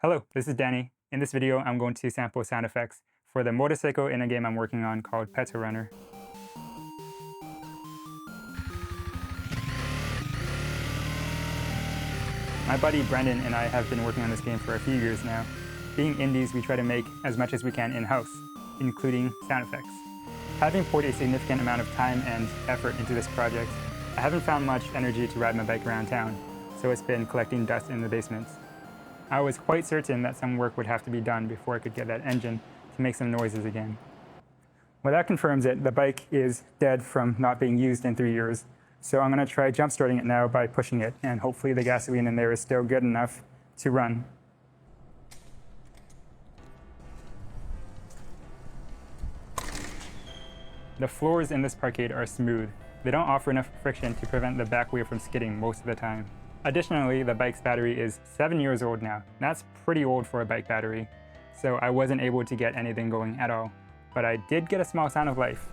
Hello, this is Danny. In this video, I'm going to sample sound effects for the motorcycle in a game I'm working on called Petal Runner. My buddy Brendan and I have been working on this game for a few years now. Being indies, we try to make as much as we can in-house, including sound effects. Having poured a significant amount of time and effort into this project, I haven't found much energy to ride my bike around town, so it's been collecting dust in the basement. I was quite certain that some work would have to be done before I could get that engine to make some noises again. Well, that confirms it. The bike is dead from not being used in 3 years. So I'm going to try jump starting it now by pushing it, and hopefully the gasoline in there is still good enough to run. The floors in this parkade are smooth. They don't offer enough friction to prevent the back wheel from skidding most of the time. Additionally, the bike's battery is 7 years old now. That's pretty old for a bike battery, so I wasn't able to get anything going at all. But I did get a small sign of life.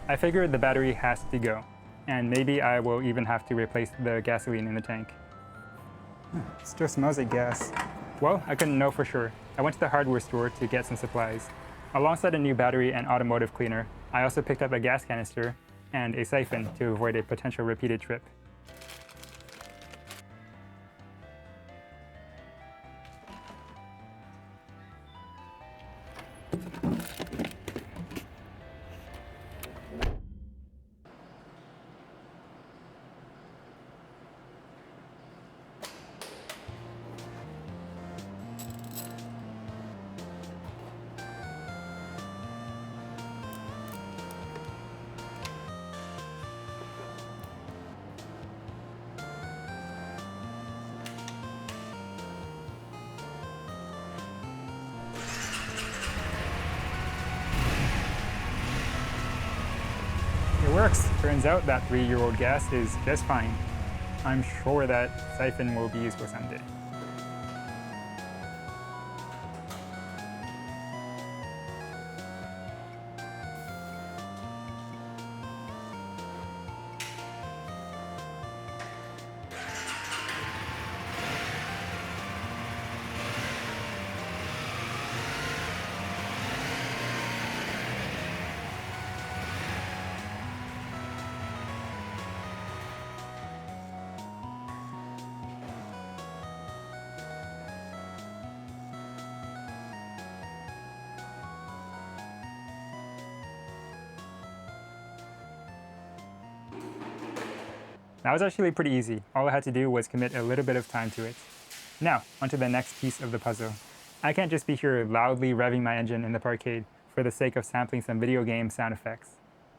I figured the battery has to go, and maybe I will even have to replace the gasoline in the tank. It still smells like gas. Well, I couldn't know for sure. I went to the hardware store to get some supplies. Alongside a new battery and automotive cleaner, I also picked up a gas canister and a siphon to avoid a potential repeated trip. It works. Turns out that 3-year-old gas is just fine. I'm sure that siphon will be useful someday. That was actually pretty easy. All I had to do was commit a little bit of time to it. Now, onto the next piece of the puzzle. I can't just be here loudly revving my engine in the parkade for the sake of sampling some video game sound effects.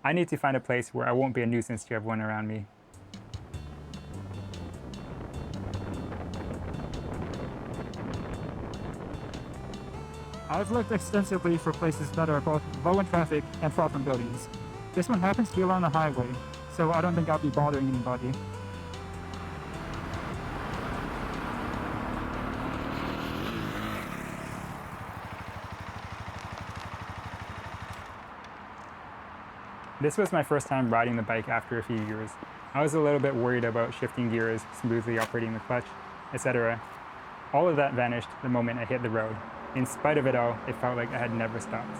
I need to find a place where I won't be a nuisance to everyone around me. I've looked extensively for places that are both low in traffic and far from buildings. This one happens to be along the highway, so I don't think I'll be bothering anybody. This was my first time riding the bike after a few years. I was a little bit worried about shifting gears, smoothly operating the clutch, etc. All of that vanished the moment I hit the road. In spite of it all, it felt like I had never stopped.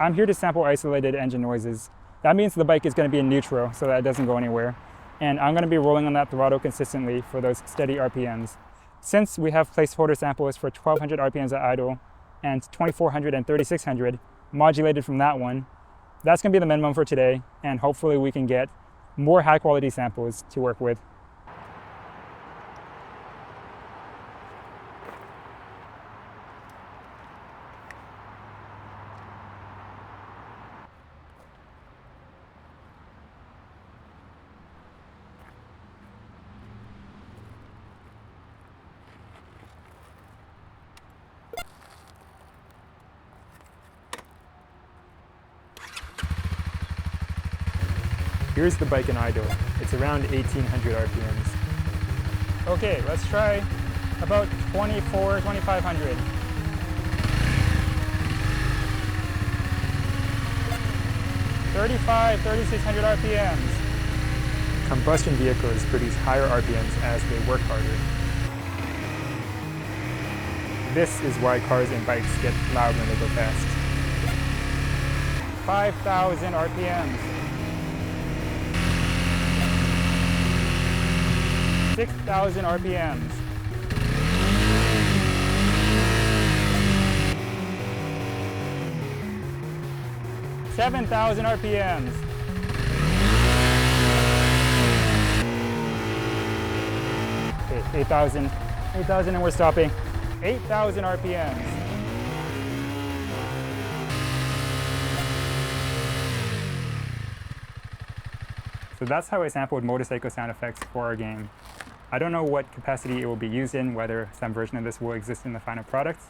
I'm here to sample isolated engine noises. That means the bike is going to be in neutral so that it doesn't go anywhere. And I'm going to be rolling on that throttle consistently for those steady RPMs. Since we have placeholder samples for 1200 RPMs at idle and 2400 and 3600 modulated from that one, that's going to be the minimum for today, and hopefully we can get more high quality samples to work with. Here's the bike in idle. It's around 1800 RPMs. Okay, let's try about 2500. 3,600 RPMs. Combustion vehicles produce higher RPMs as they work harder. This is why cars and bikes get loud when they go fast. 5,000 RPMs. 6,000 RPMs. 7,000 RPMs. 8,000 and we're stopping. 8,000 RPMs. So that's how I sampled motorcycle sound effects for our game. I don't know what capacity it will be used in, whether some version of this will exist in the final product,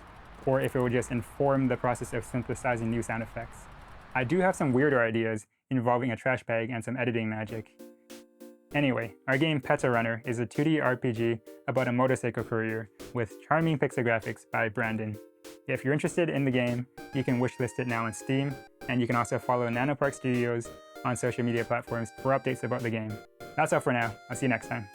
or if it will just inform the process of synthesizing new sound effects. I do have some weirder ideas involving a trash bag and some editing magic. Anyway, our game Petal Runner is a 2D RPG about a motorcycle career with charming pixel graphics by Brandon. If you're interested in the game, you can wishlist it now on Steam, and you can also follow Nano Studios on social media platforms for updates about the game. That's all for now. I'll see you next time.